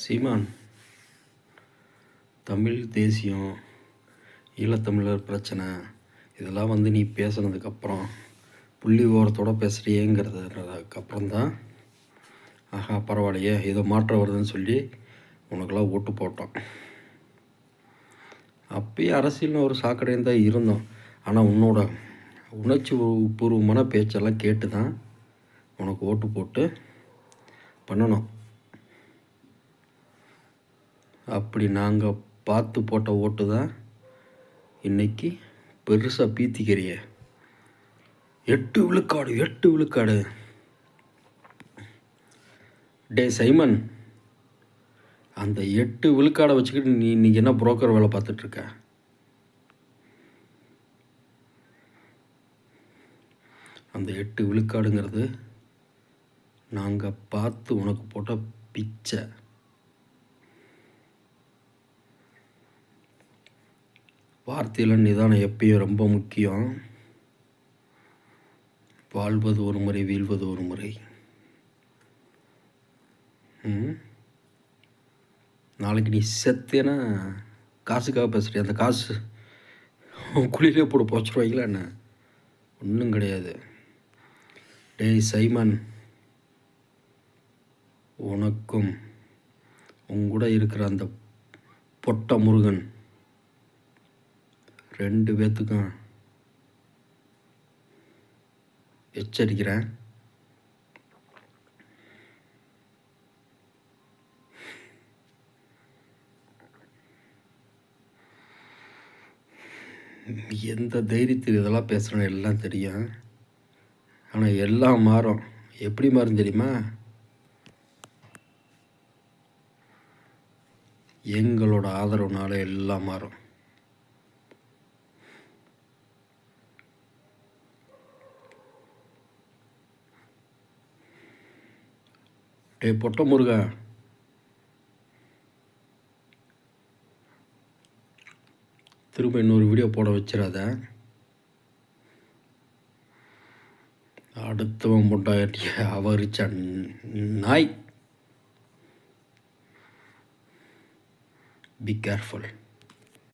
சீமான், தமிழ் தேசியம், ஈழத்தமிழர் பிரச்சனை இதெல்லாம் நீ பேசுனதுக்கப்புறம் புள்ளி ஓரத்தோடு பேசுகிறியேங்கிறதுக்கப்புறம்தான் ஆஹா பரவாயில்லையே ஏதோ மாற்றம் வருதுன்னு சொல்லி உனக்கெல்லாம் ஓட்டு போட்டோம். அப்பயும் அரசியல்னு ஒரு சாக்கடையும் தான் இருந்தோம். ஆனால் உன்னோட உணர்ச்சி பூர்வமான பேச்செல்லாம் கேட்டு தான் உனக்கு ஓட்டு போட்டு பண்ணணும். அப்படி நாங்கள் பார்த்து போட்ட ஓட்டு தான் இன்றைக்கி பெருசாக பீத்திக்கிறிய 8 விழுக்காடு. டே சைமன், அந்த 8 விழுக்காடை வச்சுக்கிட்டு நீ இன்றைக்கி என்ன புரோக்கர் வேலை பார்த்துட்ருக்க? அந்த 8 விழுக்காடுங்கிறது நாங்கள் பார்த்து உனக்கு போட்ட பிச்சை. வார்த்தையில் நிதானம் எப்பயும் ரொம்ப முக்கியம். வாழ்வது ஒரு முறை, வீழ்வது ஒரு முறை. நாளைக்கு நீ செத்தேன்னா காசுக்காக பேசுகிறிய, அந்த காசு குழியிலே போட்டு போச்சுருவாங்களா என்ன? ஒன்றும் கிடையாது. டேய் சைமன், உனக்கும் உங்கூட இருக்கிற அந்த பொட்ட முருகன் 2 பேர்த்துக்கும் எச்சரிக்கிறேன். எந்த தைரியத்துக்கு இதெல்லாம் பேசுகிறேன்னு எல்லாம் தெரியும். ஆனால் எல்லாம் மாறும். எப்படி மாறும் தெரியுமா? எங்களோட ஆதரவுனால எல்லாம் மாறும். டே பொட்ட முருகா, திரும்ப இன்னொரு வீடியோ போட வச்சிடாத. அடுத்தவன் பொண்டாட்டிய அவரிச்ச நாய். Be careful.